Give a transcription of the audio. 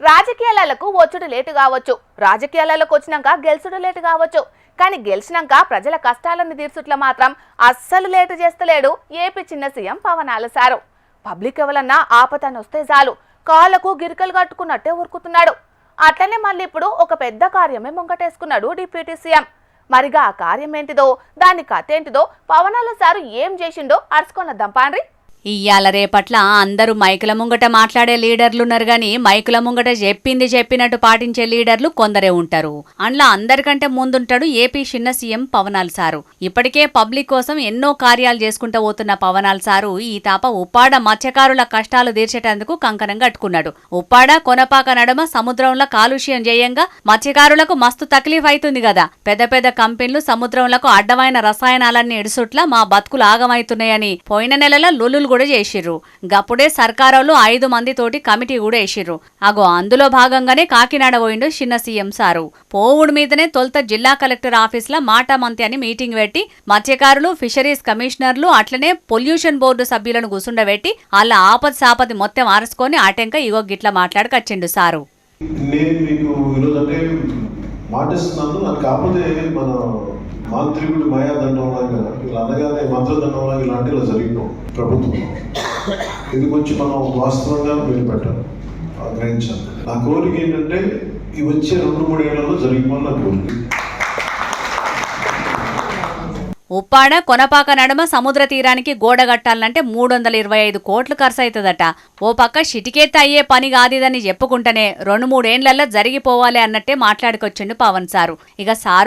రాజకీయాలకు వచ్చుడు లేటు కావచ్చు, రాజకీయాలకు వచ్చినాక గెలుచుడు లేటు కావచ్చు, కానీ గెలిచినాక ప్రజల కష్టాలను తీర్చుట్ల మాత్రం అస్సలు లేటు చేస్తలేడు ఏపీ చిన్న సీఎం పవనాల సారు. పబ్లిక్ ఎవరన్నా ఆపతని వస్తే చాలు కాళ్ళకు గిరికలు కట్టుకున్నట్టే ఉరుకుతున్నాడు. అట్లనే మళ్ళీ ఇప్పుడు ఒక పెద్ద కార్యమే ముంగటేసుకున్నాడు డిప్యూటీ సీఎం. మరిగా ఆ కార్యం ఏంటిదో, దాని కథ ఏంటిదో, పవనాల సారు ఏం చేసిండో అరుచుకొనొద్దాం పాండ్రి. ఇయ్యాల రేపట్ల అందరూ మైకుల ముంగట మాట్లాడే లీడర్లున్నారు గాని మైకుల ముంగట చెప్పింది చెప్పినట్టు పాటించే లీడర్లు కొందరే ఉంటారు. అందులో అందరికంటే ముందుంటాడు ఏపీ చిన్న సీఎం పవనాల్ సారు. ఇప్పటికే పబ్లిక్ కోసం ఎన్నో కార్యాలు చేసుకుంటూ పోతున్న పవనాల్ సారు ఈ తాప ఉప్పాడ మత్స్యకారుల కష్టాలు తీర్చేటందుకు కంకణం కట్టుకున్నాడు. ఉప్పాడ కొనపాక నడుమ సముద్రంలో కాలుష్యం చేయంగా మత్స్యకారులకు మస్తు తక్లీఫ్ అవుతుంది కదా. పెద్ద పెద్ద కంపెనీలు సముద్రంలకు అడ్డమైన రసాయనాలన్నీ ఇడుసుట్ల మా బతుకులు ఆగమవుతున్నాయని పోయిన నెలలో లొల్లులు కూడా చేసిర్రు. గప్పుడే సర్కారోళ్ళు 5 మందితోటి కమిటీ కూడా వేసిర్రు. అగో అందులో భాగంగానే కాకినాడ పోయిండు చిన్న సీఎం సారు. పోవుడు మీదనే తొలుత జిల్లా కలెక్టర్ ఆఫీసులో మాటామంతి అని మీటింగ్ పెట్టి మత్స్యకారులు, ఫిషరీస్ కమిషనర్లు అట్లనే పొల్యూషన్ బోర్డు సభ్యులను కూసుండబెట్టి వాళ్ళ ఆపద సాపది మొత్తం ఆరుసుకొని ఆటంక ఇగో గిట్ల మాట్లాడుకొచ్చిండు సారు. మాంత్రికుడు మాయాదండంలాగా ఇలా అనగానే మంత్రదండంలాగా ఇలాంటి ఇలా జరిగినాం ప్రభుత్వం. ఇది కొంచెం మనం వాస్తవంగా పెట్టాలి, గ్రహించాలి. నా కోరిక ఏంటంటే ఈ వచ్చే 2-3 ఏళ్లలో జరిగిపోవాలి నా కోరిక. ఉప్పాడ కొనపాక నడుమ సముద్ర తీరానికి గోడ కట్టాలంటే 325 కోట్లు ఖర్చు అవుతుందట. ఓ పక్క షిటికేత్త అయ్యే పని కాదిదని చెప్పుకుంటేనే 2-3 ఏండ్లల్లో జరిగిపోవాలి అన్నట్టే మాట్లాడుకొచ్చిండు పవన్ సారు. ఇక సారు